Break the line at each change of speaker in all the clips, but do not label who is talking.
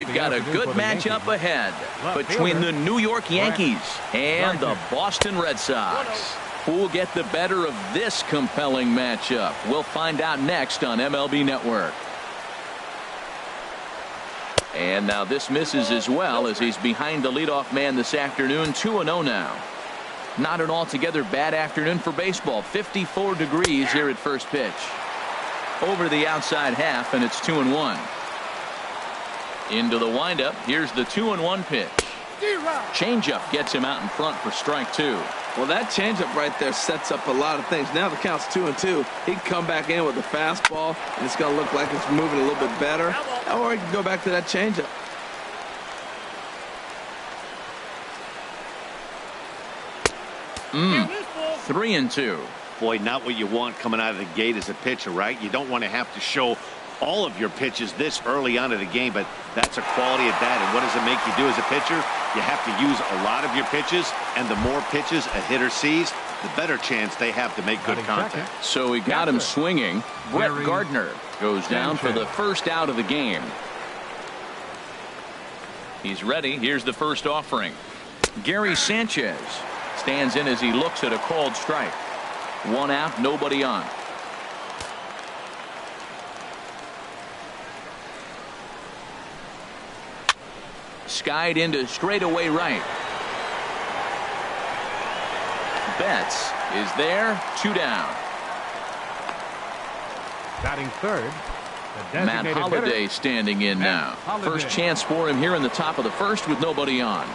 We've got a good matchup ahead between the New York Yankees and the Boston Red Sox. Who will get the better of this compelling matchup? We'll find out next on MLB Network. And now this misses as well as he's behind the leadoff man this afternoon. 2-0 now. Not an altogether bad afternoon for baseball. 54 degrees here at first pitch. Over the outside half, and it's 2-1. Into the windup. Here's the 2-1 pitch. Changeup gets him out in front for strike two.
Well, that changeup right there sets up a lot of things. Now the count's 2-2. He can come back in with a fastball, and it's going to look like it's moving a little bit better. Or he can go back to that changeup.
Mm. 3-2.
Boy, not what you want coming out of the gate as a pitcher, right? You don't want to have to show all of your pitches this early on in the game, but that's a quality at that. And what does it make you do as a pitcher? You have to use a lot of your pitches, and the more pitches a hitter sees, the better chance they have to make good contact.
So he got him swinging. Brett Gardner goes down for the first out of the game. He's ready. Here's the first offering. Gary Sanchez stands in as he looks at a called strike. One out, nobody on. Skied into straightaway right. Betts is there. 2 down.
Batting third,
Matt Holliday standing in now. First chance for him here in the top of the first with nobody on.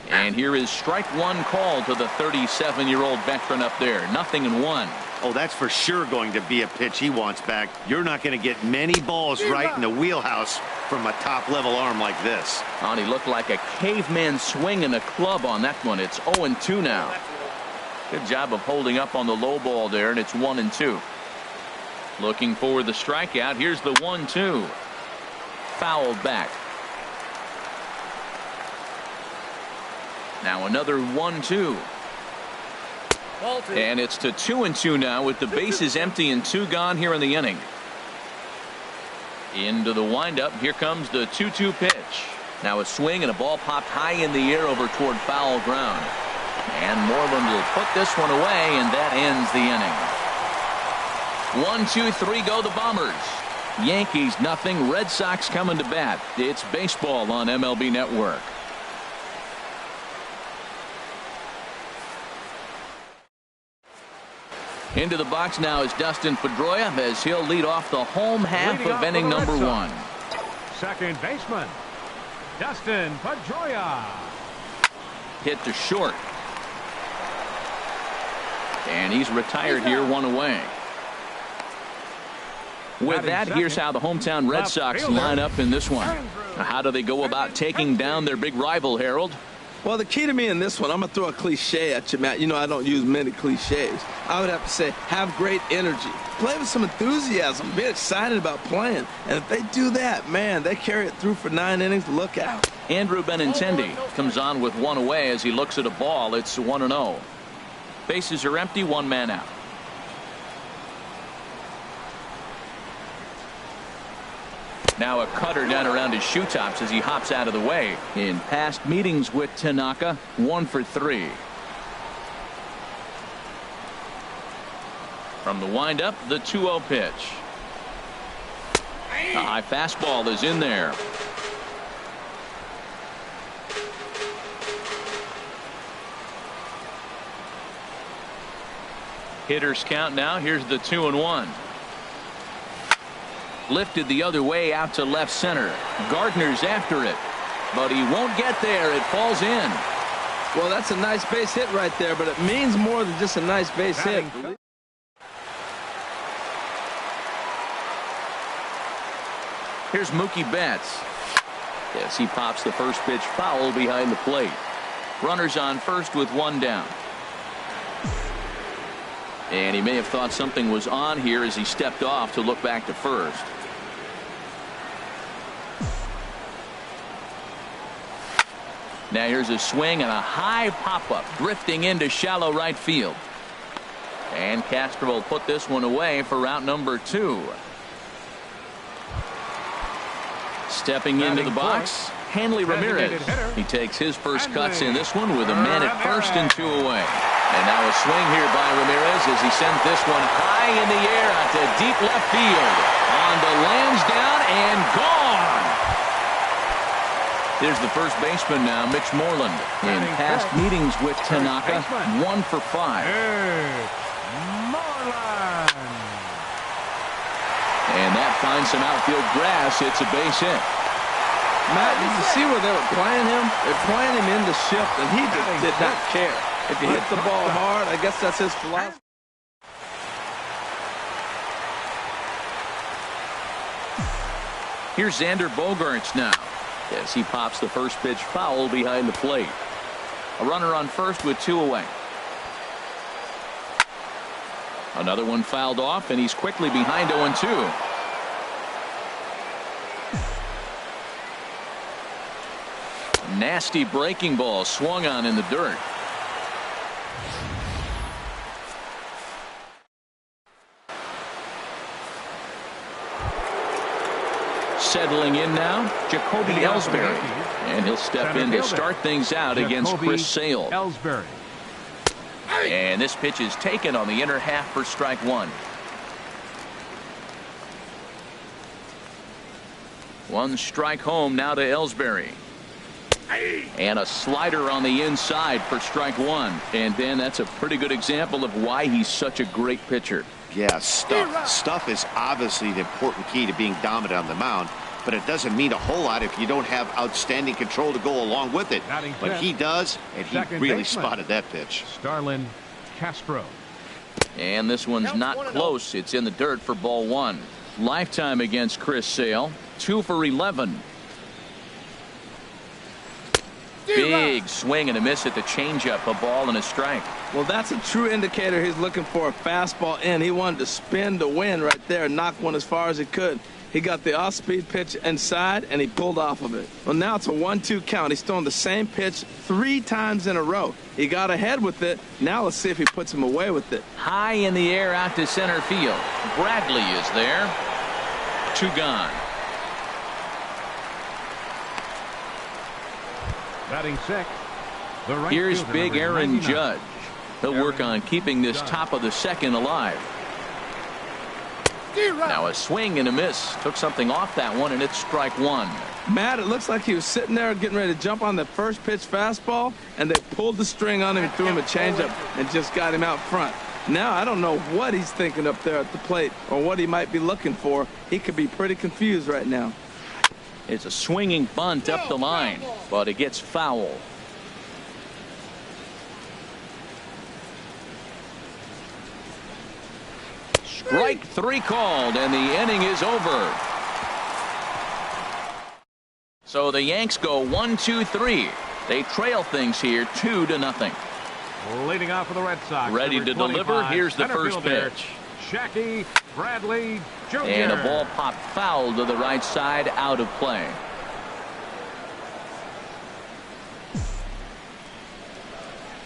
And here is strike one call to the 37-year-old veteran up there. 0-1.
Oh, that's for sure going to be a pitch he wants back. You're not going to get many balls right in the wheelhouse from a top-level arm like this.
Oh, and he looked like a caveman swinging a club on that one. It's 0-2 now. Good job of holding up on the low ball there, and it's 1-2. Looking for the strikeout. Here's the 1-2. Fouled back. Now another 1-2. And it's to 2-2 now with the bases empty and 2 gone here in the inning. Into the windup. Here comes the 2-2 pitch. Now a swing and a ball popped high in the air over toward foul ground. And Moreland will put this one away, and that ends the inning. 1, 2, 3 go the Bombers. Yankees nothing. Red Sox coming to bat. It's baseball on MLB Network. Into the box now is Dustin Pedroia as he'll lead off the home half of inning number 1.
Second baseman, Dustin Pedroia.
Hit to short. And he's retired here, 1 away. With that, here's how the hometown Red Sox line up in this one. How do they go about taking down their big rival, Harold?
Well, the key to me in this one, I'm going to throw a cliche at you, Matt. You know I don't use many cliches. I would have to say have great energy. Play with some enthusiasm. Be excited about playing. And if they do that, man, they carry it through for 9 innings. Look out.
Andrew Benintendi comes on with 1 away as he looks at a ball. It's 1-0. Bases are empty. 1 man out. Now a cutter down around his shoe tops as he hops out of the way. In past meetings with Tanaka, 1 for 3. From the windup, the 2-0 pitch. A high fastball is in there. Hitters count now. Here's the 2-1. Lifted the other way out to left center. Gardner's after it, but he won't get there. It falls in.
Well, that's a nice base hit right there, but it means more than just a nice base hit.
Here's Mookie Betts. Yes, he pops the first pitch foul behind the plate. Runners on first with 1 down. And he may have thought something was on here as he stepped off to look back to first. Now here's a swing and a high pop-up drifting into shallow right field. And Castro will put this one away for route number 2. Stepping into the box, Hanley Ramirez. He takes his first cuts in this one with a man at first and 2 away. And now a swing here by Ramirez as he sends this one high in the air out to deep left field. On to Lansdowne and gone. Here's the first baseman now, Mitch Moreland. In past meetings with Tanaka, 1 for 5. And that finds some outfield grass. It's a base hit.
Matt, did you see where they were playing him? They're playing him in the shift, and he just did not care. If you hit the ball hard, I guess that's his philosophy.
Here's Xander Bogaerts now as he pops the first pitch foul behind the plate. A runner on first with 2 away. Another one fouled off, and he's quickly behind 0-2. Nasty breaking ball swung on in the dirt. Settling in now, Jacoby Ellsbury. And he'll step in to start things out against Chris Sale.
Ellsbury.
And this pitch is taken on the inner half for strike 1. 1 strike home now to Ellsbury. And a slider on the inside for strike 1. And then that's a pretty good example of why he's such a great pitcher.
Yeah, stuff is obviously the important key to being dominant on the mound, but it doesn't mean a whole lot if you don't have outstanding control to go along with it. But he does, and he really spotted that pitch.
Starlin Castro.
And this one's not close. It's in the dirt for ball 1. Lifetime against Chris Sale, 2 for 11. Big swing and a miss at the changeup, a ball and a strike.
Well, that's a true indicator he's looking for a fastball in. He wanted to spin to win right there and knock one as far as he could. He got the off-speed pitch inside, and he pulled off of it. Well, now it's a 1-2 count. He's throwing the same pitch 3 times in a row. He got ahead with it. Now let's see if he puts him away with it.
High in the air out to center field. Bradley is there. 2 gone.
Batting 6.
Here's big Aaron Judge. He'll work on keeping this top of the second alive. Now a swing and a miss. Took something off that one, and it's strike 1.
Matt, it looks like he was sitting there getting ready to jump on the first pitch fastball, and they pulled the string on him and threw him a changeup and just got him out front. Now I don't know what he's thinking up there at the plate or what he might be looking for. He could be pretty confused right now.
It's a swinging bunt up the line, but it gets foul. Strike 3 called, and the inning is over. So the Yanks go 1-2-3. They trail things here 2-0.
Leading off for the Red Sox.
Ready to deliver. Here's the first pitch.
Shacky Bradley Jr.
And a ball popped foul to the right side, out of play.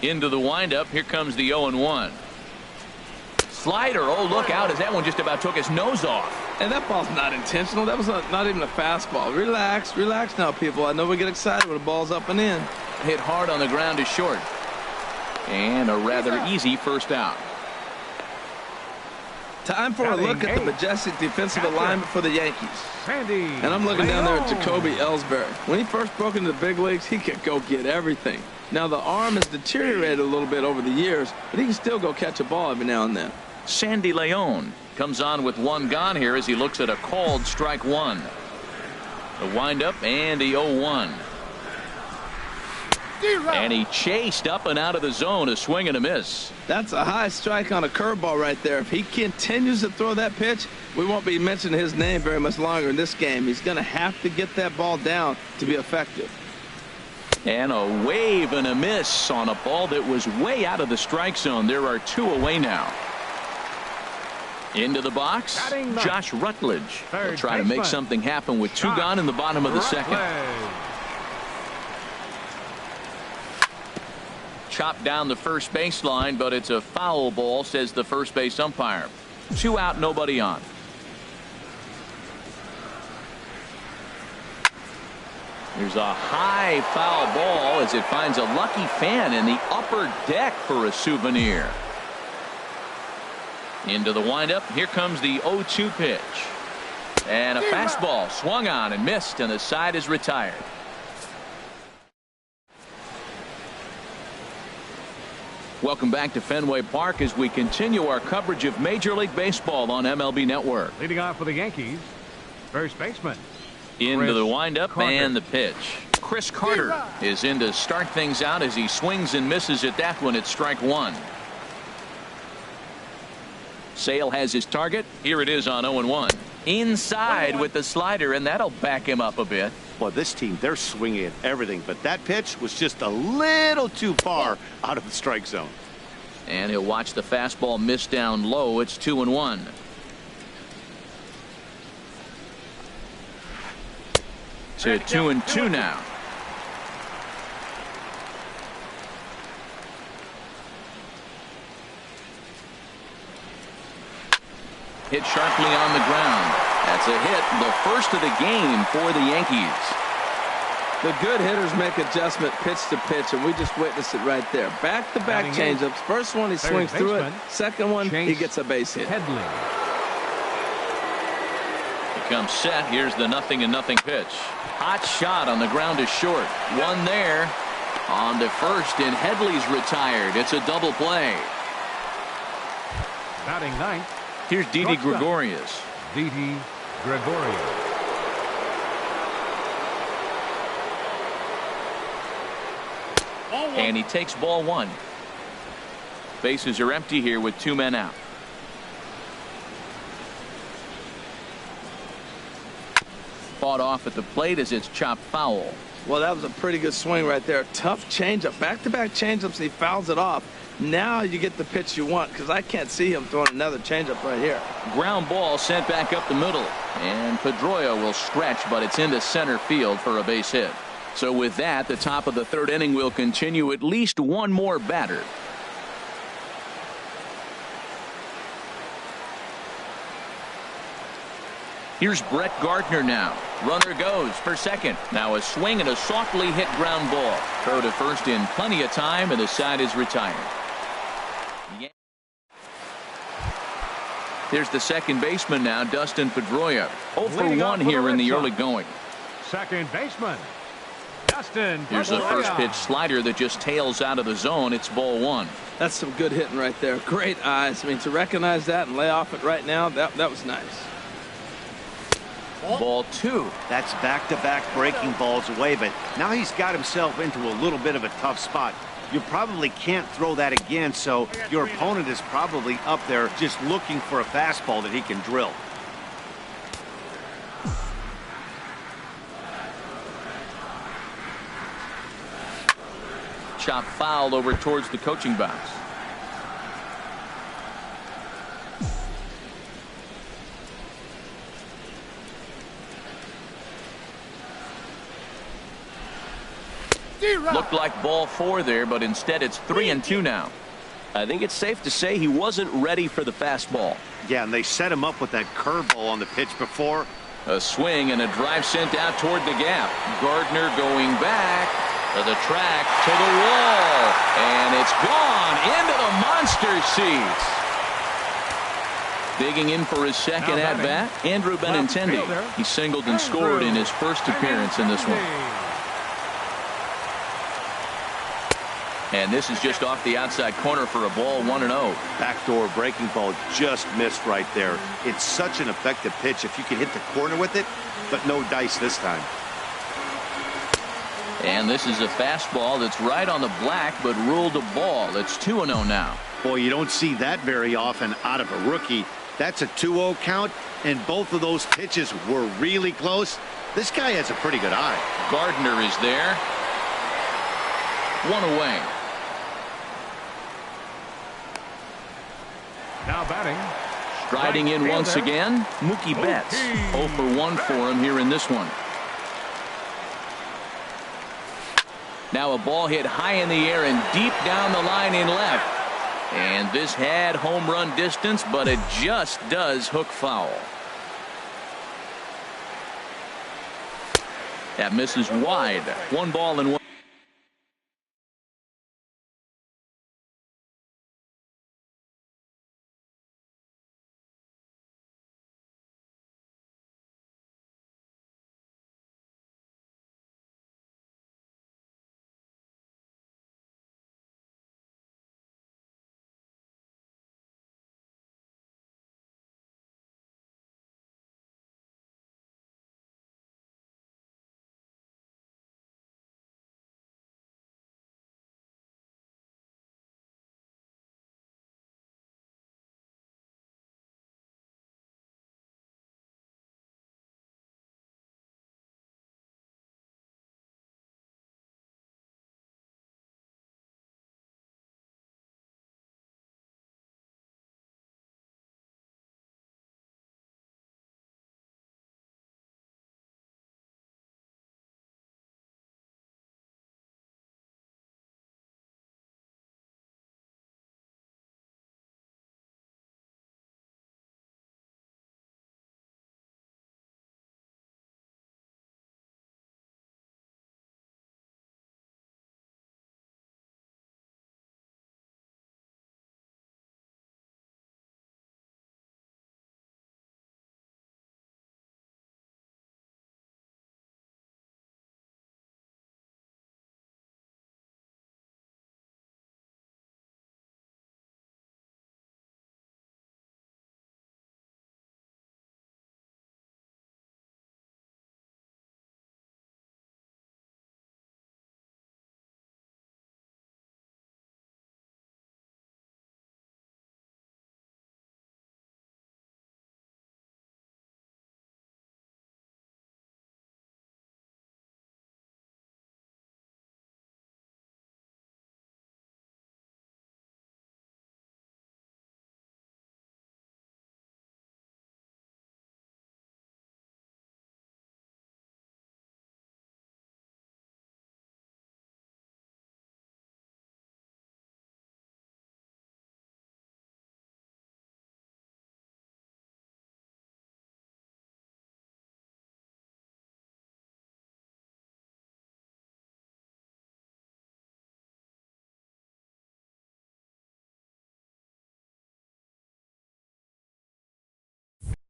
Into the windup. Here comes the 0-1. Slider. Oh, look out, as that one just about took his nose off.
And that ball's not intentional. That was not even a fastball. Relax now, people. I know we get excited when the ball's up and in.
Hit hard on the ground is short. And a rather easy first out.
Time for a look at the majestic defensive alignment for the Yankees.
And
I'm looking down there at Jacoby Ellsbury. When he first broke into the big leagues, he could go get everything. Now the arm has deteriorated a little bit over the years, but he can still go catch a ball every now and then.
Sandy Leon comes on with 1 gone here as he looks at a called strike 1. The windup and the 0-1. And he chased up and out of the zone, a swing and a miss.
That's a high strike on a curveball right there. If he continues to throw that pitch, we won't be mentioning his name very much longer in this game. He's going to have to get that ball down to be effective.
And a wave and a miss on a ball that was way out of the strike zone. There are 2 away now. Into the box, Josh Rutledge will try to make something happen with 2 gone in the bottom of the second. Chopped down the first baseline, but it's a foul ball, says the first base umpire. 2 out, nobody on. There's a high foul ball as it finds a lucky fan in the upper deck for a souvenir. Into the windup. Here comes the 0-2 pitch. And a fastball swung on and missed, and the side is retired. Welcome back to Fenway Park as we continue our coverage of Major League Baseball on MLB Network.
Leading off for the Yankees, first baseman.
Into
Chris
the windup
Carter.
and the pitch. Chris Carter is in to start things out as he swings and misses at that one at strike one. Sale has his target. Here it is on 0-1. Inside with the slider, and that'll back him up a bit.
Well, this team, they're swinging at everything, but that pitch was just a little too far out of the strike zone.
And he'll watch the fastball miss down low. It's 2-1. To 2-2 now. Hit sharply on the ground. That's a hit, the first of the game for the Yankees.
The good hitters make adjustment pitch to pitch, and we just witnessed it right there. Back-to-back changeups. First one, he swings through it. Second one, he gets a base hit.
Headley.
He comes set. Here's the 0-0 pitch. Hot shot on the ground is short. One there. On to first, and Headley's retired. It's a double play.
Batting ninth.
Here's Didi Gregorius.
Didi Gregorius.
And he takes ball one. Bases are empty here with 2 men out. Fought off at the plate as it's chopped foul.
Well, that was a pretty good swing right there. Tough changeup. Back-to-back changeups, he fouls it off. Now you get the pitch you want, because I can't see him throwing another changeup right here.
Ground ball sent back up the middle. And Pedroia will stretch, but it's into center field for a base hit. So with that, the top of the third inning will continue. At least one more batter. Here's Brett Gardner now. Runner goes for second. Now a swing and a softly hit ground ball. Throw to first in plenty of time, and the side is retired. There's the second baseman now, Dustin Pedroia. 0 for 1 here in the early going.
Second baseman, Dustin
Here's the
Pedroia.
first pitch slider that just tails out of the zone. It's ball one.
That's some good hitting right there. Great eyes. I mean, to recognize that and lay off it right now, that was nice.
Ball two.
That's back-to-back breaking balls away, but now he's got himself into a little bit of a tough spot. You probably can't throw that again, so your opponent is probably up there just looking for a fastball that he can drill.
Chop foul over towards the coaching box. Looked like ball 4 there, but instead it's 3-2 now.
I think it's safe to say he wasn't ready for the fastball.
Yeah, and they set him up with that curveball on the pitch before.
A swing and a drive sent out toward the gap. Gardner going back to the track, to the wall, and it's gone into the monster seats. Digging in for his second at-bat, Andrew Benintendi. He singled and scored in his first appearance in this one. And this is just off the outside corner for a ball, 1-0.
Backdoor breaking ball just missed right there. It's such an effective pitch if you can hit the corner with it, but no dice this time.
And this is a fastball that's right on the black, but ruled a ball. It's 2-0 now.
Boy, you don't see that very often out of a rookie. That's a 2-0 count, and both of those pitches were really close. This guy has a pretty good eye.
Gardner is there. 1 away.
Now batting.
Striding in once again, Mookie Betts. 0 for 1 for him here in this one. Now a ball hit high in the air and deep down the line in left. And this had home run distance, but it just does hook foul. That misses wide. 1 ball and 1.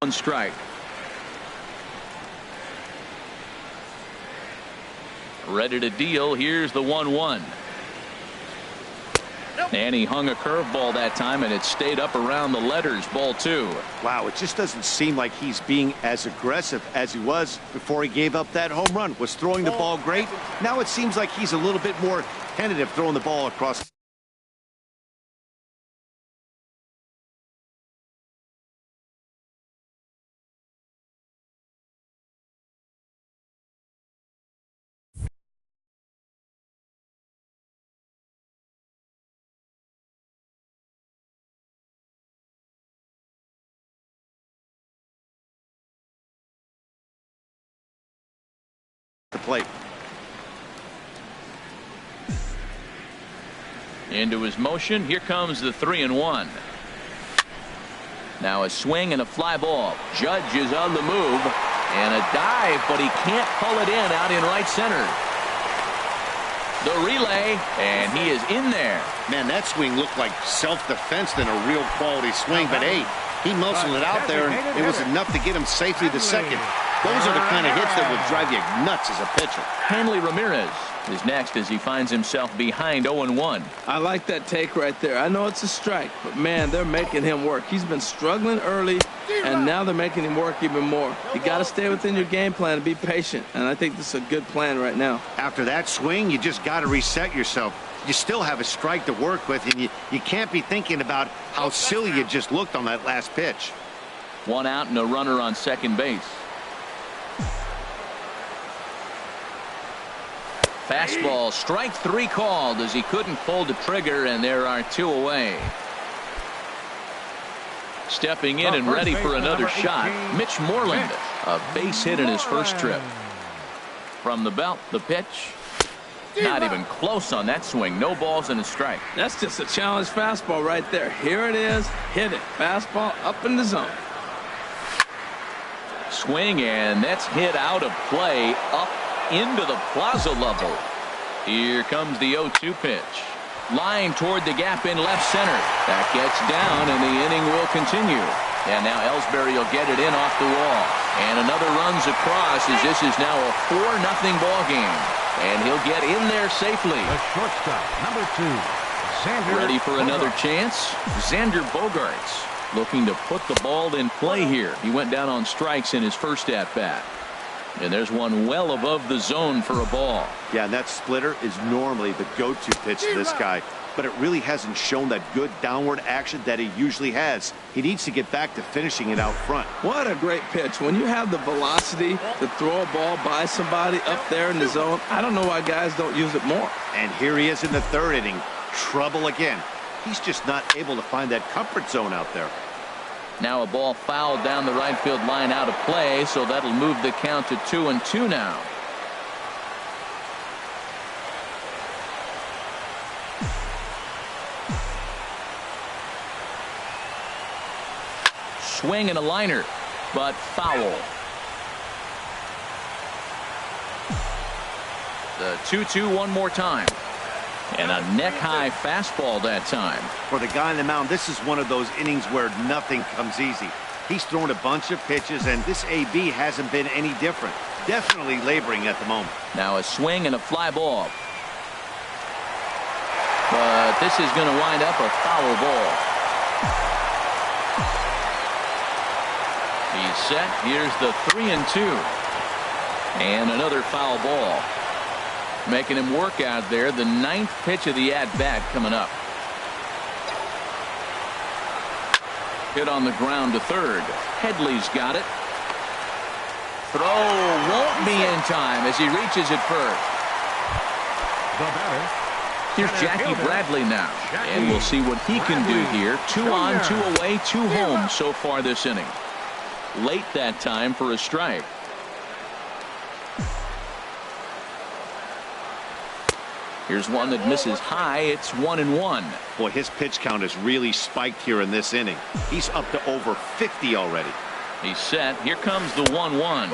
One strike. Ready to deal. Here's the 1-1. And he hung a curveball that time, and it stayed up around the letters. Ball 2.
Wow, it just doesn't seem like he's being as aggressive as he was before he gave up that home run. Was throwing the ball great. Now it seems like he's a little bit more tentative throwing the ball across. The plate.
Into his motion. Here comes the 3-1. Now a swing and a fly ball. Judge is on the move. And a dive, but he can't pull it in out in right center. The relay, and he is in there.
Man, that swing looked like self-defense than a real quality swing. But, hey, he muscled it out there, and it was enough to get him safely to second. Those are the kind of hits that will drive you nuts as a pitcher.
Hanley Ramirez is next as he finds himself behind 0-1.
I like that take right there. I know it's a strike, but, man, they're making him work. He's been struggling early, and now they're making him work even more. You got to stay within your game plan and be patient, and I think this is a good plan right now.
After that swing, you just got to reset yourself. You still have a strike to work with, and you can't be thinking about how silly you just looked on that last pitch.
1 out and a runner on second base. Fastball, strike 3 called as he couldn't pull the trigger, and there are 2 away. Stepping in and ready for another shot, Mitch Moreland, a base hit in his first trip. From the belt, the pitch. Not even close on that swing. No balls and a strike.
That's just a challenge fastball right there. Here it is. Hit it. Fastball up in the zone.
Swing, and that's hit out of play, up into the plaza level. Here comes the 0-2 pitch. Line toward the gap in left center. That gets down, and the inning will continue. And now Ellsbury will get it in off the wall. And another runs across as this is now a 4-0 ball game. And he'll get in there safely.
The shortstop, number 2, Xander
Ready for another
Bogaerts.
chance? Xander Bogaerts looking to put the ball in play here. He went down on strikes in his first at-bat. And there's one well above the zone for a ball.
Yeah, and that splitter is normally the go-to pitch to this guy. But it really hasn't shown that good downward action that he usually has. He needs to get back to finishing it out front.
What a great pitch. When you have the velocity to throw a ball by somebody up there in the zone, I don't know why guys don't use it more.
And here he is in the third inning. Trouble again. He's just not able to find that comfort zone out there.
Now a ball fouled down the right field line out of play, so that'll move the count to 2-2 now. Swing and a liner, but foul. The 2-2 one more time. And a neck-high fastball that time.
For the guy on the mound, this is one of those innings where nothing comes easy. He's thrown a bunch of pitches, and this AB hasn't been any different. Definitely laboring at the moment.
Now a swing and a fly ball. But this is going to wind up a foul ball. He's set. Here's the 3-2. And another foul ball. Making him work out there. The 9th pitch of the at-bat coming up. Hit on the ground to third. Headley's got it. Throw won't be in time as he reaches it first.
The batter,
Here's
center
Jackie
fielder,
Bradley now. And we'll see what he can do here. 2 on, 2 away, 2 home so far this inning. Late that time for a strike. Here's one that misses high. It's 1-1.
Boy, his pitch count has really spiked here in this inning. He's up to over 50 already.
He's set. Here comes the 1-1.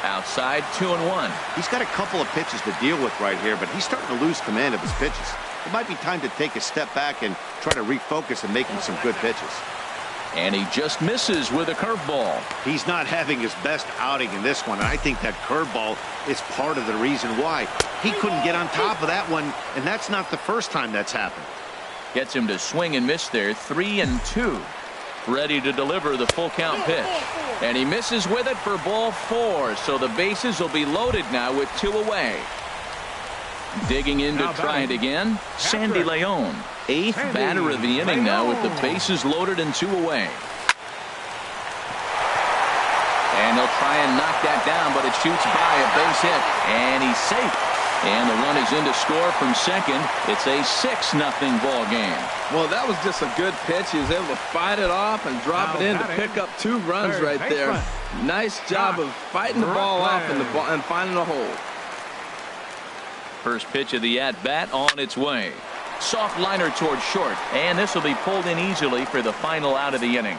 Outside, 2-1.
He's got a couple of pitches to deal with right here, but he's starting to lose command of his pitches. It might be time to take a step back and try to refocus and make him some good pitches.
And he just misses with a curveball.
He's not having his best outing in this one, and I think that curveball is part of the reason why. He couldn't get on top of that one, and that's not the first time that's happened.
Gets him to swing and miss there. 3-2. Ready to deliver the full count pitch. And he misses with it for ball 4. So the bases will be loaded now with 2 away. Digging in to try it again. Sandy Leon. 8th batter of the inning now with the bases loaded and 2 away. And they'll try and knock that down, but it shoots by a base hit. And he's safe. And the run is in to score from second. It's a 6-0 ball game.
Well, that was just a good pitch. He was able to fight it off and drop it in to pick up 2 runs right there. Nice job of fighting the ball off and finding a hole.
First pitch of the at-bat on its way. Soft liner towards short, and this will be pulled in easily for the final out of the inning.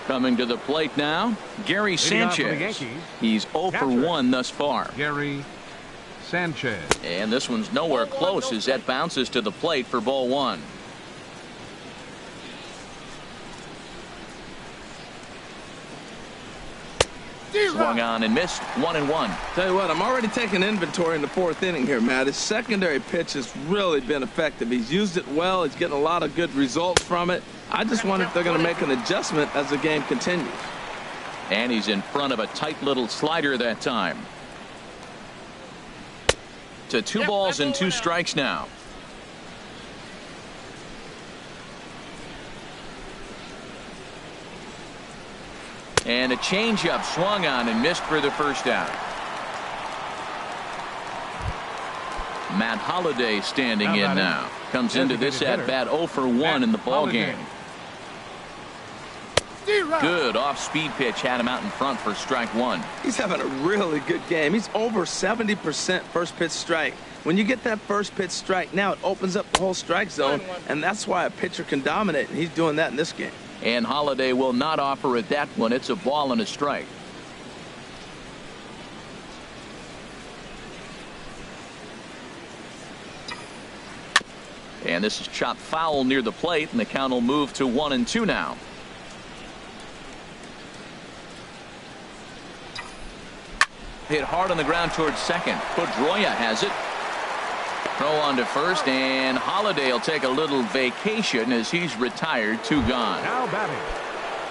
Coming to the plate now, Gary Sanchez. He's 0 for 1 thus far.
Gary Sanchez.
And this one's nowhere close as that bounces to the plate for ball 1. Swung on and missed. 1-1.
Tell you what, I'm already taking inventory in the 4th inning here, Matt. His secondary pitch has really been effective. He's used it well. He's getting a lot of good results from it. I just wonder if they're going to make an adjustment as the game continues.
And he's in front of a tight little slider that time. To 2 balls and 2 strikes now. And a changeup swung on and missed for the first out. Matt Holliday standing in now. Comes into this at-bat 0 for 1 in the ball game. Good off-speed pitch had him out in front for strike 1.
He's having a really good game. He's over 70% first pitch strike. When you get that first pitch strike, now it opens up the whole strike zone, and that's why a pitcher can dominate, and he's doing that in this game.
And Holiday will not offer it that one. It's a ball and a strike. And this is chopped foul near the plate, and the count will move to 1-2 now. Hit hard on the ground towards second. Pedroia has it. Throw on to first, and Holiday will take a little vacation as he's retired. 2 gone.
Now batting.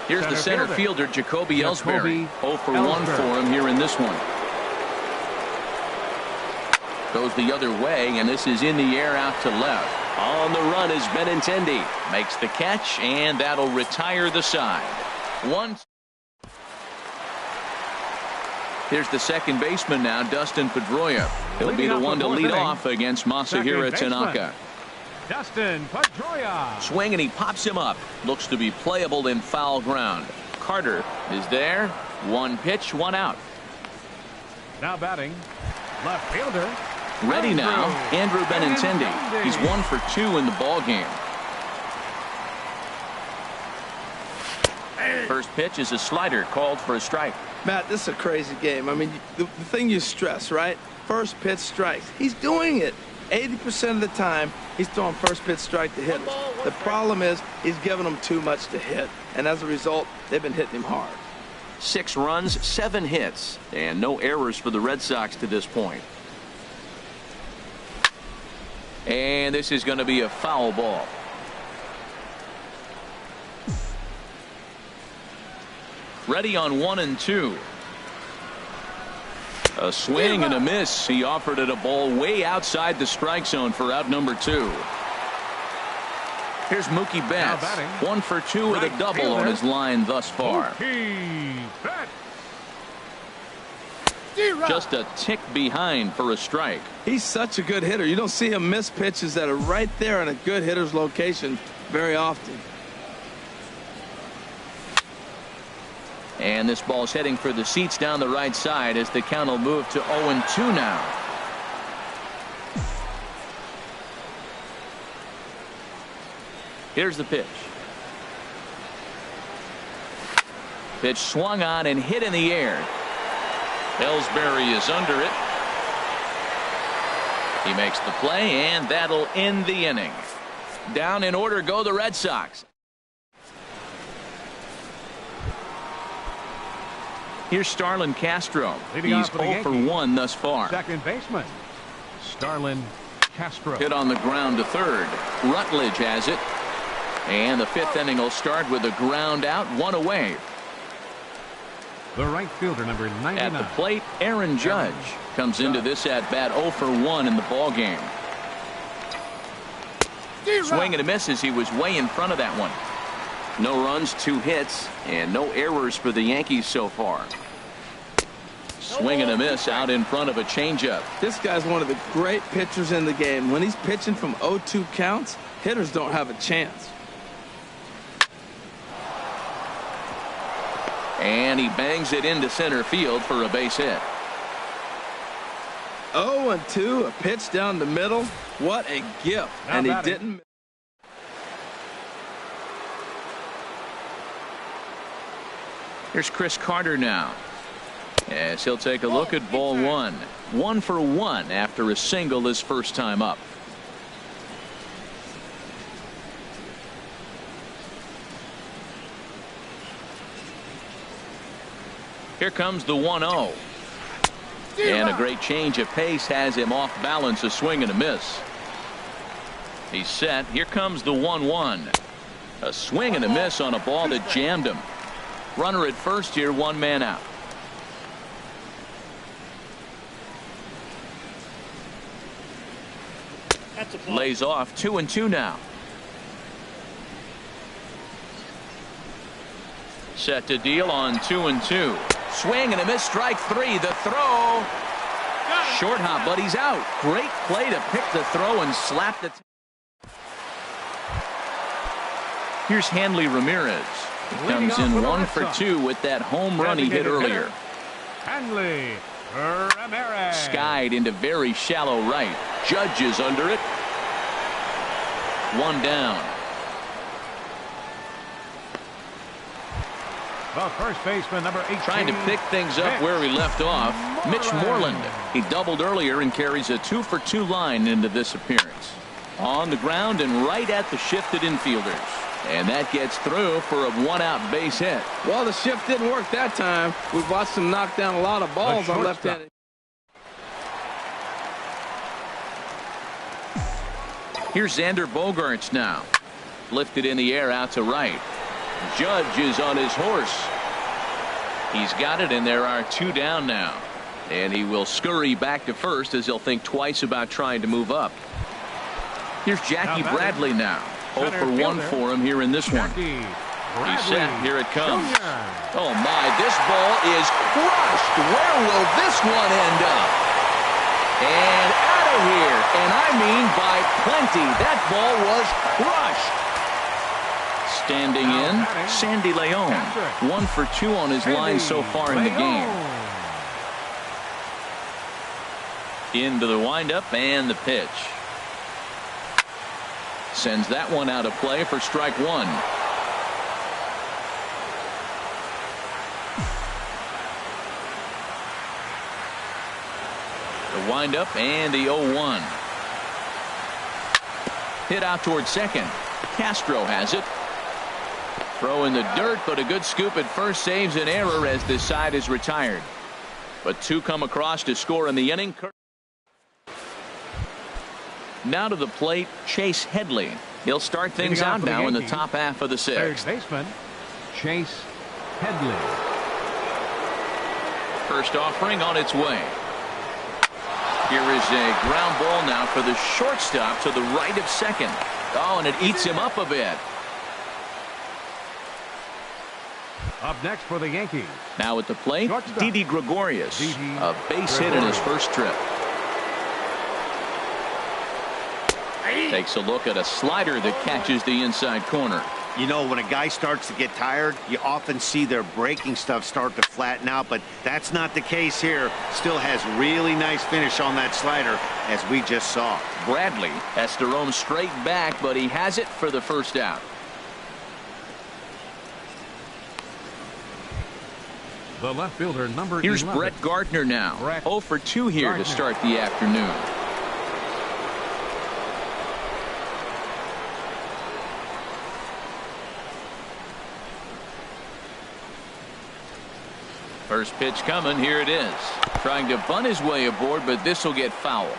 Here's the center fielder, Jacoby Ellsbury. 0 for 1 for him here in this one. Goes the other way, and this is in the air out to left.
On the run is Benintendi.
Makes the catch, and that'll retire the side. Here's the second baseman now, Dustin Pedroia. He'll be the one to lead off against Masahiro Tanaka.
Dustin Pedroia.
Swing, and he pops him up. Looks to be playable in foul ground. Carter is there. 1 pitch, 1 out.
Now batting, left fielder.
Ready now, Andrew Benintendi. He's 1 for 2 in the ball game. First pitch is a slider called for a strike.
Matt, this is a crazy game. I mean, the thing you stress, right? First pitch strikes. He's doing it. 80% of the time, he's throwing first pitch strike to hitters. The problem is he's giving them too much to hit, and as a result, they've been hitting him hard.
6 runs, 7 hits, and no errors for the Red Sox to this point.
And this is going to be a foul ball. Ready on 1-2. A swing and a miss. He offered it a ball way outside the strike zone for out number 2. Here's Mookie Betts. 1 for 2 with a double on his line thus far. Just a tick behind for a strike.
He's such a good hitter. You don't see him miss pitches that are right there in a good hitter's location very often.
And this ball's heading for the seats down the right side as the count will move to 0-2 now. Here's the pitch. Pitch swung on and hit in the air. Ellsbury is under it. He makes the play, and that'll end the inning. Down in order go the Red Sox. Here's Starlin Castro. He's 0 for 1 thus far.
Second baseman, Starlin Castro.
Hit on the ground to third. Rutledge has it. And the 5th inning will start with a ground out, 1 away.
The right fielder, number 99.
At the plate, Aaron Judge comes into this at bat 0 for 1 in the ball game. Swing and a miss as he was way in front of that one.
No runs, 2 hits, and no errors for the Yankees so far.
Swing and a miss out in front of a changeup.
This guy's one of the great pitchers in the game. When he's pitching from 0-2 counts, hitters don't have a chance.
And he bangs it into center field for a base hit.
0-2, a pitch down the middle. What a gift. And he didn't.
Here's Chris Carter now. As he'll take a look at ball 1. 1 for 1 after a single his first time up. Here comes the 1-0. And a great change of pace has him off balance, a swing and a miss. He's set. Here comes the 1-1. A swing and a miss on a ball that jammed him. Runner at first here, 1 man out. Lays off, 2-2 now. Set to deal on 2-2. Swing and a miss, strike 3. The throw. Short hop, but he's out. Great play to pick the throw and slap the. Here's Hanley Ramirez. He comes in 1 for 2 with that home run he hit earlier.
Hanley Ramirez.
Skied into very shallow right. Judge is under it. 1 down.
The first baseman, number 18.
Trying to pick things up where he left off. Mitch Moreland. He doubled earlier and carries a 2-for-2 line into this appearance. On the ground and right at the shifted infielders. And that gets through for a one-out base hit.
Well, the shift didn't work that time. We've watched him knock down a lot of balls on left-handed.
Here's Xander Bogaerts now. Lifted in the air out to right. Judge is on his horse. He's got it, and there are 2 down now. And he will scurry back to first as he'll think twice about trying to move up. Here's Jackie Bradley now. 0 for 1 for him here in this one. He's set. Here it comes. Oh, my. This ball is crushed. Where will this one end up? And out of here. And I mean by plenty. That ball was crushed. Standing in, Sandy Leon. 1 for 2 on his line so far in the game. Into the windup and the pitch. Sends that one out of play for strike 1. The windup and the 0-1. Hit out towards second. Castro has it. Throw in the dirt, but a good scoop at first saves an error as this side is retired. But 2 come across to score in the inning. Now to the plate, Chase Headley. He'll start things out now in the top half of the 6th.
Third baseman, Chase Headley.
First offering on its way. Here is a ground ball now for the shortstop to the right of second. Oh, and it eats him up a bit.
Up next for the Yankees.
Now at the plate, Didi Gregorius. A base hit in his first trip. Takes a look at a slider that catches the inside corner.
You know, when a guy starts to get tired, you often see their breaking stuff start to flatten out, but that's not the case here. Still has really nice finish on that slider, as we just saw.
Bradley has to roam straight back, but he has it for the first out.
The left fielder, number
Here's
11.
Brett Gardner now. 0 for 2 here to start the afternoon. First pitch coming. Here it is. Trying to bunt his way aboard, but this will get foul.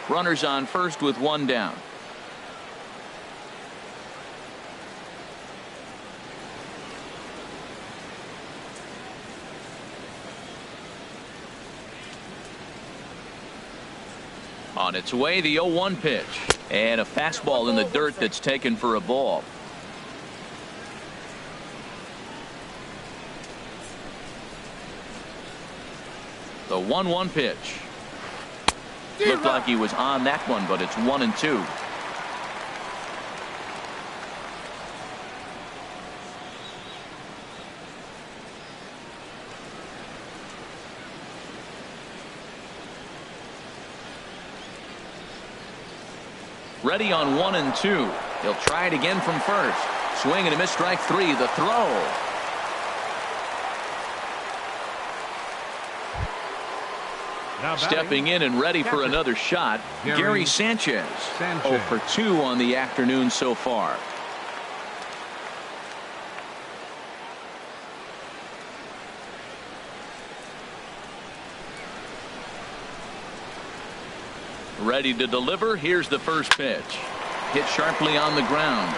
Runners on first with 1 down. On its way, the 0-1 pitch. And a fastball in the dirt that's taken for a ball. The 1-1 pitch. Looked like he was on that one, but it's 1-2. Ready on 1 and 2. He'll try it again from first. Swing and a miss, strike 3. The throw. Stepping in and ready for another shot, Gary Sanchez. 0 for 2 on the afternoon so far. Ready to deliver. Here's the first pitch. Hit sharply on the ground.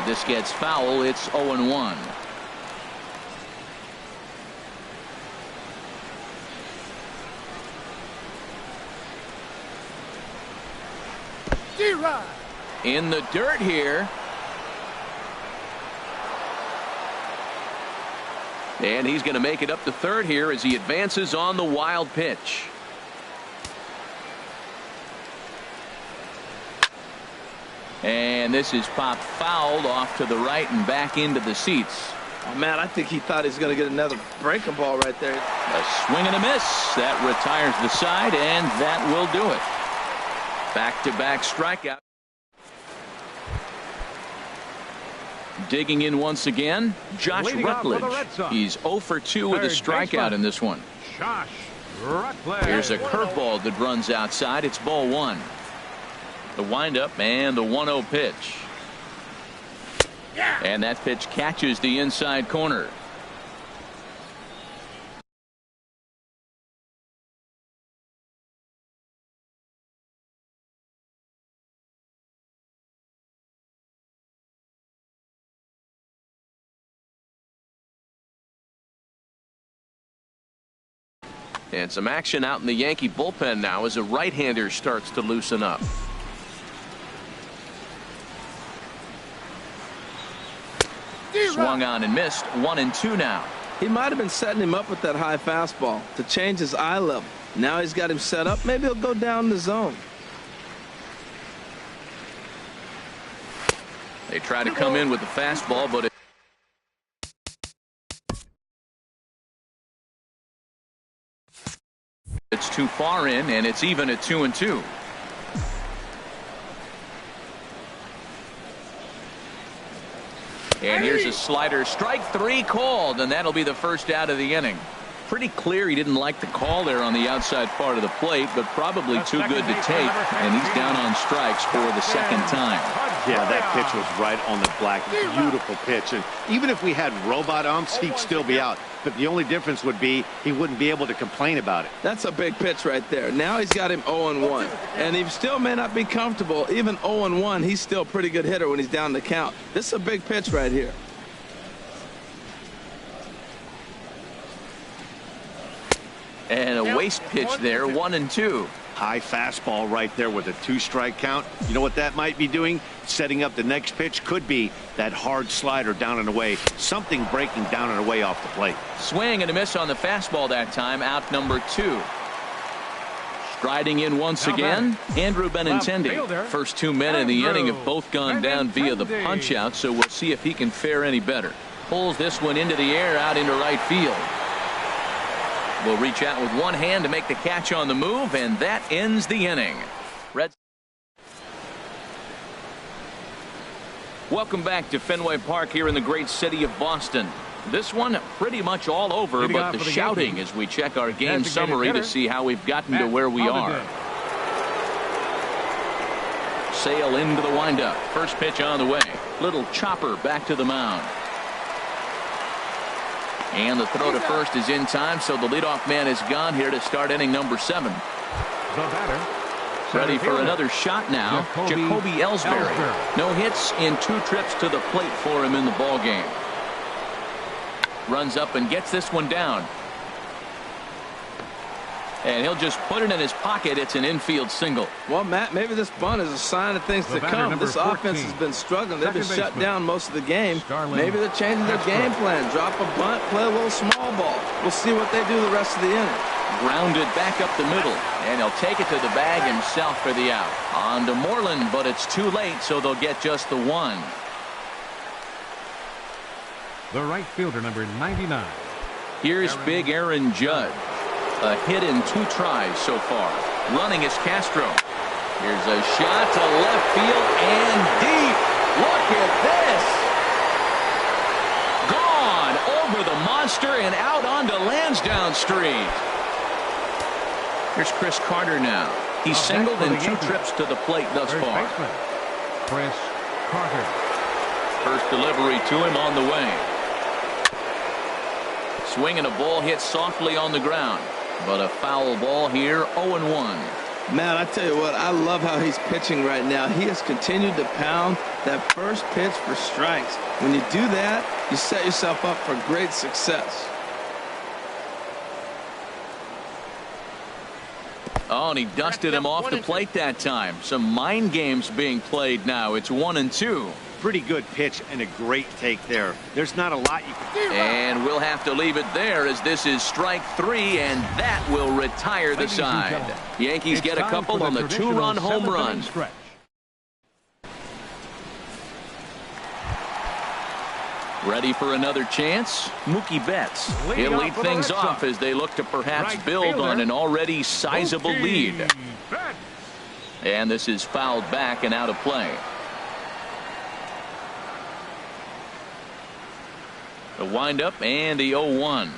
This gets foul. It's 0-1. In the dirt here. And he's going to make it up to third here as he advances on the wild pitch. And this is popped fouled off to the right and back into the seats.
Oh, man, I think he thought he was going to get another breaking ball right there.
A swing and a miss. That retires the side, and that will do it. Back-to-back strikeout. Digging in once again, Josh
Leading off for the
Rutledge.
Red Sox.
He's 0 for 2 with a
Third
strikeout
baseman.
in this one.
Josh Rutledge.
Here's a curveball that runs outside. It's ball 1. The windup and the 1-0 pitch. And that pitch catches the inside corner. And some action out in the Yankee bullpen now as a right-hander starts to loosen up. Swung on and missed. 1-2 now.
He might have been setting him up with that high fastball to change his eye level. Now he's got him set up. Maybe he'll go down the zone.
They try to come in with the fastball, but it's too far in, and it's even at 2-2. And here's a slider. Strike 3 called, and that'll be the first out of the inning. Pretty clear he didn't like the call there on the outside part of the plate, but probably too good to take, and he's down on strikes for the second time.
Yeah, that pitch was right on the black. Beautiful pitch. And even if we had robot umps, he'd still be out. But the only difference would be he wouldn't be able to complain about it.
That's a big pitch right there. Now he's got him 0-1. And he still may not be comfortable. Even 0-1, he's still a pretty good hitter when he's down the count. This is a big pitch right here.
And a waste pitch there, 1-2.
High fastball right there with a 2-strike count. You know what that might be doing? Setting up the next pitch could be that hard slider down and away. Something breaking down and away off the plate.
Swing and a miss on the fastball that time. Out number 2. Striding in once again, Andrew Benintendi. First 2 men in the inning have both gone down via the punch out, so we'll see if he can fare any better. Pulls this one into the air out into right field. Will reach out with one hand to make the catch on the move, and that ends the inning. Welcome back to Fenway Park here in the great city of Boston. This one pretty much all over, but the shouting as we check our game summary to see how we've gotten to where we are. Sale into the windup. First pitch on the way. Little chopper back to the mound. And the throw to first is in time, so the leadoff man is gone here to start inning number 7.
The batter.
Ready for another shot now, Jacoby Ellsbury. No hits in 2 trips to the plate for him in the ball game. Runs up and gets this one down. And he'll just put it in his pocket. It's an infield single.
Well, Matt, maybe this bunt is a sign of things to come. This offense has been struggling. They've been shut down most of the game. Maybe they're changing their game plan. Drop a bunt, play a little small ball. We'll see what they do the rest of the inning.
Grounded back up the middle, and he'll take it to the bag himself for the out. On to Moreland, but it's too late, so they'll get just the 1.
The right fielder, number 99.
Here's big Aaron Judge. A hit in 2 tries so far. Running is Castro. Here's a shot to left field and deep. Look at this. Gone over the monster and out onto Lansdowne Street. Here's Chris Carter now. He's singled in 2 trips to the plate thus far.
Chris Carter.
First delivery to him on the way. Swinging a ball hit softly on the ground. But a foul ball here, 0-1.
Man, I tell you what, I love how he's pitching right now. He has continued to pound that first pitch for strikes. When you do that, you set yourself up for great success.
Oh, and he dusted him off the plate that time. Some mind games being played now. It's 1-2.
Pretty good pitch and a great take there. There's not a lot you can do.
And we'll have to leave it there as this is strike 3, and that will retire the side. Yankees get a couple on the 2-run home run. Ready for another chance? Mookie Betts. He'll lead things off as they look to perhaps build on an already sizable lead. And this is fouled back and out of play. The windup and the 0-1.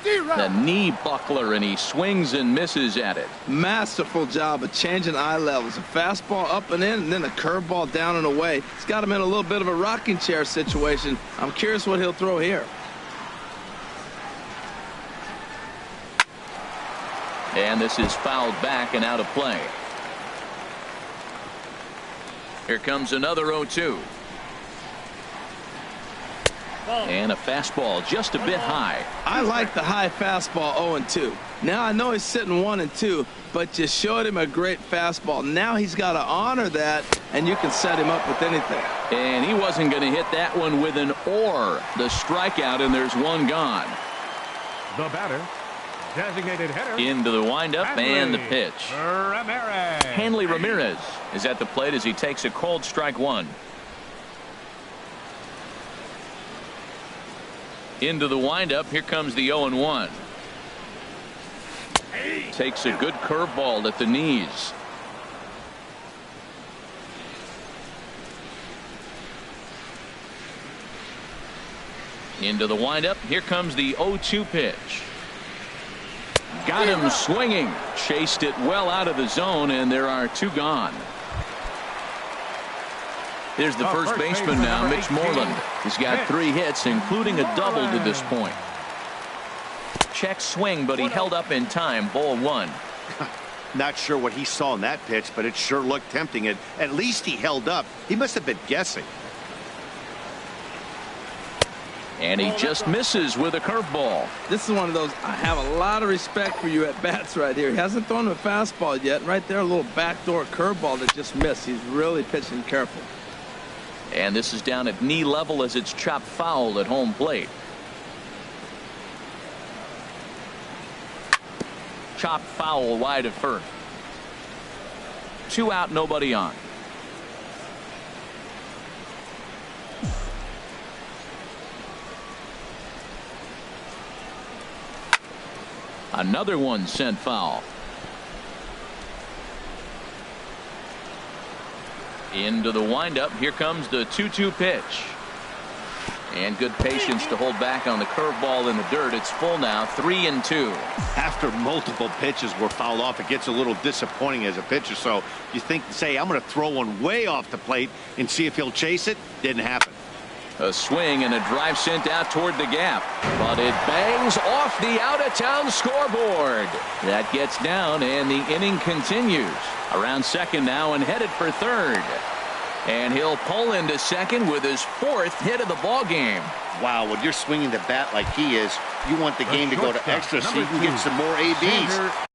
The knee buckler, and he swings and misses at it.
Masterful job of changing eye levels. A fastball up and in, and then a curveball down and away. It's got him in a little bit of a rocking chair situation. I'm curious what he'll throw here.
And this is fouled back and out of play. Here comes another 0-2. And a fastball just a bit high.
I like the high fastball 0-2. Now I know he's sitting 1-2, but you showed him a great fastball. Now he's got to honor that, and you can set him up with anything.
And he wasn't going to hit that one with an or. The strikeout, and there's one gone.
The batter, designated hitter.
Into the windup and the pitch.
Ramirez.
Hanley Ramirez is at the plate as he takes a cold strike one. Into the windup. Here comes the 0-1. Takes a good curveball at the knees. Into the windup. Here comes the 0-2 pitch. Got him swinging. Chased it well out of the zone, and there are two gone. Here's the first baseman now, Mitch Moreland. He's got 3 hits, including a double to this point. Check swing, but he held up in time. Ball 1.
Not sure what he saw in that pitch, but it sure looked tempting. At least he held up. He must have been guessing.
And he just misses with a curveball.
This is one of those, I have a lot of respect for you at bats right here. He hasn't thrown him a fastball yet. Right there, a little backdoor curveball that just missed. He's really pitching careful.
And this is down at knee level as it's chopped foul at home plate. Chopped foul wide of first. 2 out, nobody on. Another one sent foul. Into the windup. Here comes the 2-2 pitch. And good patience to hold back on the curveball in the dirt. It's full now, 3-2.
After multiple pitches were fouled off, it gets a little disappointing as a pitcher. So you think, say, I'm going to throw one way off the plate and see if he'll chase it. Didn't happen.
A swing and a drive sent out toward the gap. But it bangs off the out-of-town scoreboard. That gets down, and the inning continues. Around second now and headed for third. And he'll pull into second with his 4th hit of the ball game.
Wow, when you're swinging the bat like he is, you want the game to go to extra so you can get some more ABs.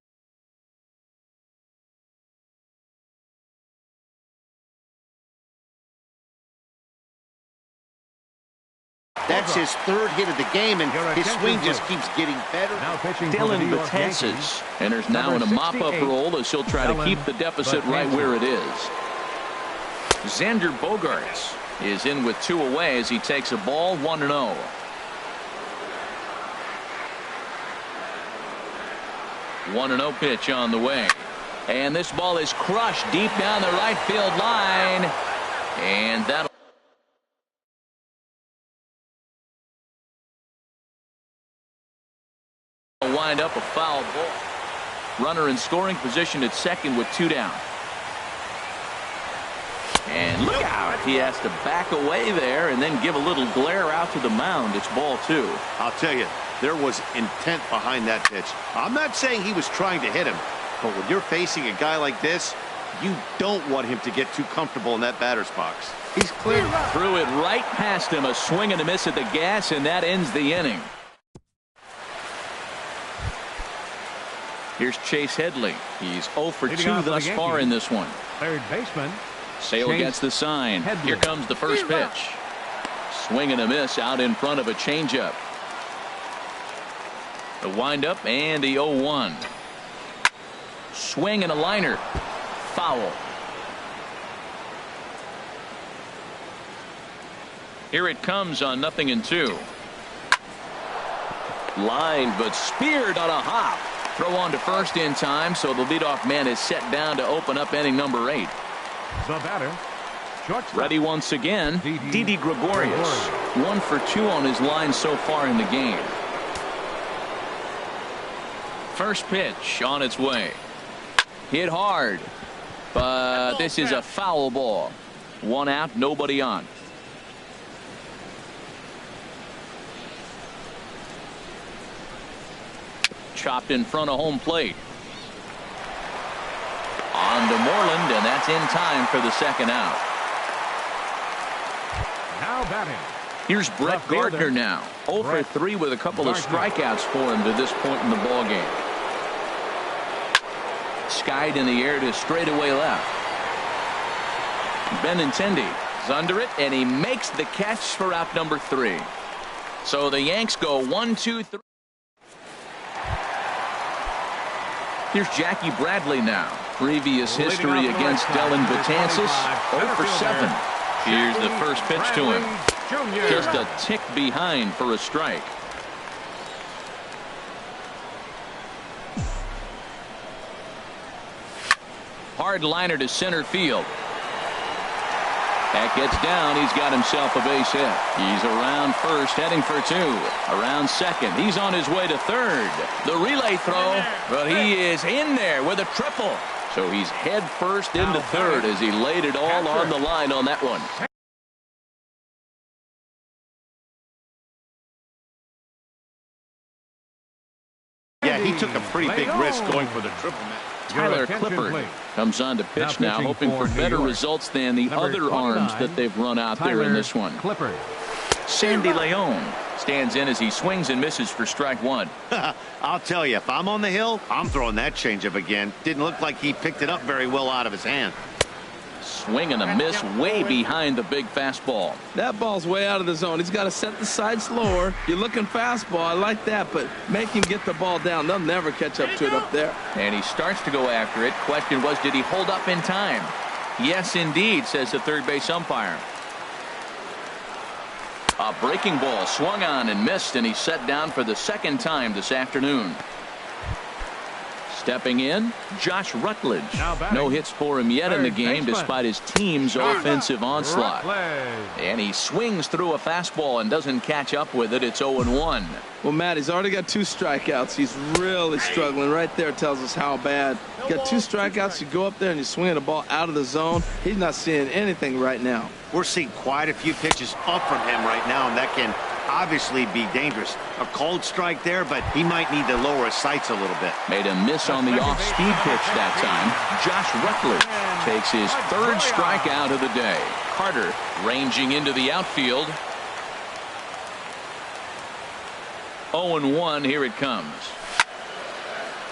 That's his 3rd hit of the game, and his swing just keeps getting better.
Dylan Betances enters now in a mop-up role as he'll try to keep the deficit right where it is. Xander Bogaerts is in with 2 away as he takes a ball 1-0. One 1-0 pitch on the way. And this ball is crushed deep down the right field line. And that'll wind up a foul ball. Runner in scoring position at second with 2 down. And look out. He has to back away there and then give a little glare out to the mound. It's ball 2.
I'll tell you, there was intent behind that pitch. I'm not saying he was trying to hit him, but when you're facing a guy like this, you don't want him to get too comfortable in that batter's box.
He's clear.
Threw it right past him. A swing and a miss at the gas, and that ends the inning. Here's Chase Headley. He's 0 for 2 thus far in this one.
Third baseman.
Sale gets the sign. Here comes the first pitch. Swing and a miss out in front of a changeup. The windup and the 0-1. Swing and a liner. Foul. Here it comes on 0-2. Line, but speared on a hop. Throw on to first in time, so the leadoff man is set down to open up inning number 8.
The batter, Shortstop.
Ready once again, Didi Gregorius. 1 for 2 on his line so far in the game. First pitch on its way. Hit hard, but this is a foul ball. 1 out, nobody on. Chopped in front of home plate. On to Moreland, and that's in time for the second out.
Now batting.
Here's Brett Gardner now. 0 for 3 with a couple of strikeouts for him to this point in the ball game. Skied in the air to straightaway left. Benintendi is under it, and he makes the catch for out number 3. So the Yanks go 1-2-3. Here's Jackie Bradley now. Previous history against Dellin Betances, 0 for 7. Here's the first pitch to him. Just a tick behind for a strike. Hard liner to center field. That gets down. He's got himself a base hit. He's around first, heading for 2. Around second. He's on his way to third. The relay throw, but he is in there with a triple. So he's head first into third as he laid it all on the line on that one.
Yeah, he took a pretty big risk going for the triple.
Tyler Clippard comes on to pitch now, hoping for better results than the other arms that they've run out there in this one. Sandy Leon stands in as he swings and misses for strike 1.
I'll tell you, if I'm on the hill, I'm throwing that changeup again. Didn't look like he picked it up very well out of his hand.
Swing and a miss way behind the big fastball.
That ball's way out of the zone. He's got to set the side slower. You're looking fastball. I like that, but make him get the ball down. They'll never catch up to it up there.
And he starts to go after it. Question was, did he hold up in time? Yes, indeed, says the third base umpire. A breaking ball swung on and missed, and he's set down for the second time this afternoon. Stepping in, Josh Rutledge. No hits for him yet in the game despite his team's offensive onslaught. And he swings through a fastball and doesn't catch up with it. It's 0-1.
Well, Matt, he's already got 2 strikeouts. He's really struggling. Right there tells us how bad. Got 2 strikeouts. You go up there and you swing the ball out of the zone. He's not seeing anything right now.
We're seeing quite a few pitches up from him right now, and that can obviously be dangerous. A cold strike there, but he might need to lower his sights a little bit.
Made a miss on the off-speed pitch that time. Josh Rutledge takes his 3rd strikeout of the day. Carter ranging into the outfield. 0-1, here it comes.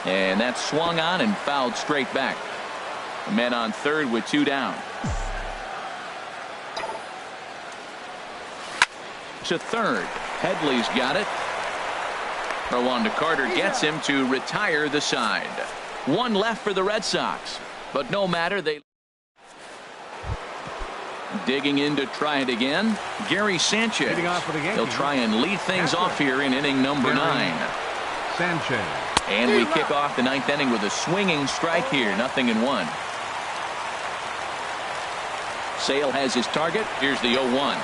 And that's swung on and fouled straight back. The men on third with 2 down. To third. Headley's got it. Throw on to Carter gets him to retire the side. 1 left for the Red Sox. But no matter, they digging in to try it again. Gary Sanchez. He'll try and lead things off here in inning number 9.
Sanchez.
And we kick off the 9th inning with a swinging strike here. 0-1. Sale has his target. Here's the 0-1.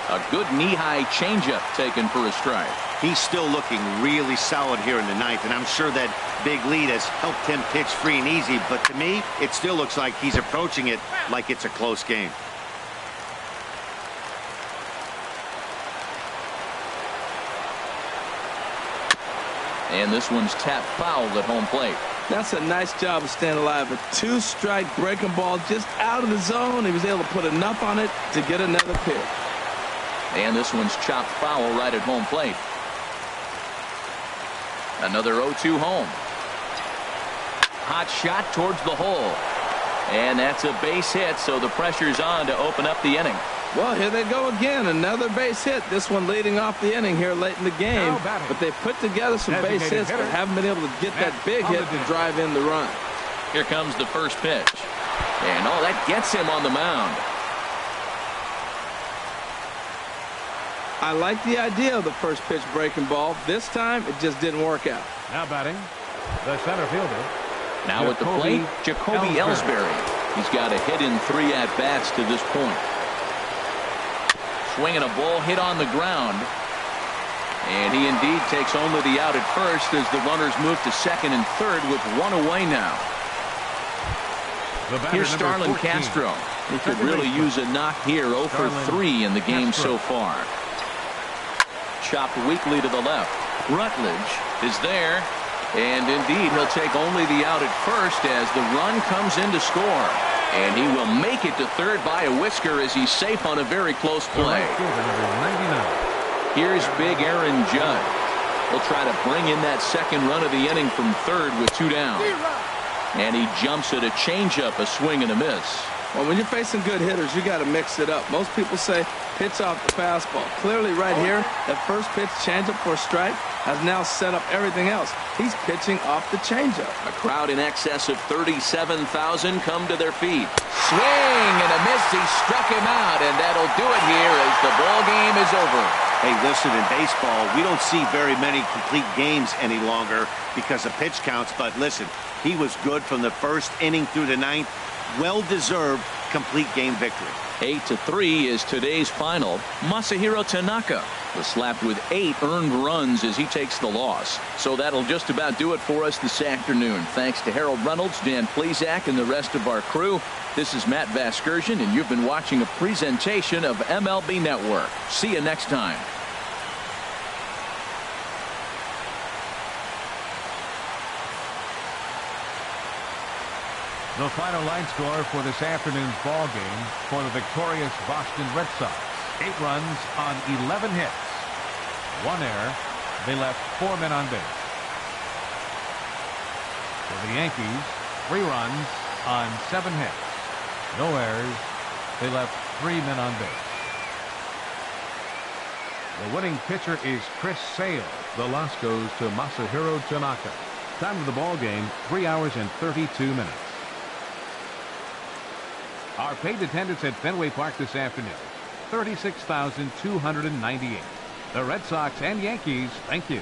A good knee-high changeup taken for a strike.
He's still looking really solid here in the 9th, and I'm sure that big lead has helped him pitch free and easy, but to me, it still looks like he's approaching it like it's a close game.
And this one's tapped foul at home plate.
That's a nice job of staying alive. A 2-strike breaking ball just out of the zone. He was able to put enough on it to get another pitch.
And this one's chopped foul right at home plate. Another 0-2 home. Hot shot towards the hole. And that's a base hit, so the pressure's on to open up the inning.
Well, here they go again. Another base hit. This one leading off the inning here late in the game. But they put together some base hits, but haven't been able to get that big hit to drive in the run.
Here comes the first pitch. And oh, that gets him on the mound.
I like the idea of the first pitch breaking ball. This time, it just didn't work out.
Now batting, the center fielder.
Now at the plate, Jacoby Ellsbury. He's got a hit in 3 at-bats to this point. Swinging a ball hit on the ground. And he indeed takes only the out at first as the runners move to second and third with 1 away now. Here's Starlin Castro. He could really use a knock here. 0 for 3 in the game so far. Chopped weakly to the left. Rutledge is there. And indeed, he'll take only the out at first as the run comes in to score. And he will make it to third by a whisker as he's safe on a very close play. Here's big Aaron Judd. He'll try to bring in that second run of the inning from third with 2 down. And he jumps at a changeup, a swing and a miss.
Well, when you're facing good hitters, you got to mix it up. Most people say pitch off the fastball. Clearly right here, that first pitch changeup for a strike has now set up everything else. He's pitching off the changeup.
A crowd in excess of 37,000 come to their feet. Swing and a miss. He struck him out, and that'll do it here as the ball game is over.
Hey, listen, in baseball, we don't see very many complete games any longer because of pitch counts. But listen, he was good from the first inning through the 9th. Well-deserved complete game victory.
8-3 is today's final. Masahiro Tanaka was slapped with 8 earned runs as he takes the loss. So that'll just about do it for us this afternoon. Thanks to Harold Reynolds, Dan Plesac, and the rest of our crew. This is Matt Vasgersian, and you've been watching a presentation of MLB Network. See you next time.
The final line score for this afternoon's ball game for the victorious Boston Red Sox. 8 runs on 11 hits. 1 error. They left 4 men on base. For the Yankees, 3 runs on 7 hits. No errors. They left 3 men on base. The winning pitcher is Chris Sale. The loss goes to Masahiro Tanaka. Time of the ball game, 3 hours and 32 minutes. Our paid attendance at Fenway Park this afternoon, 36,298. The Red Sox and Yankees, thank you.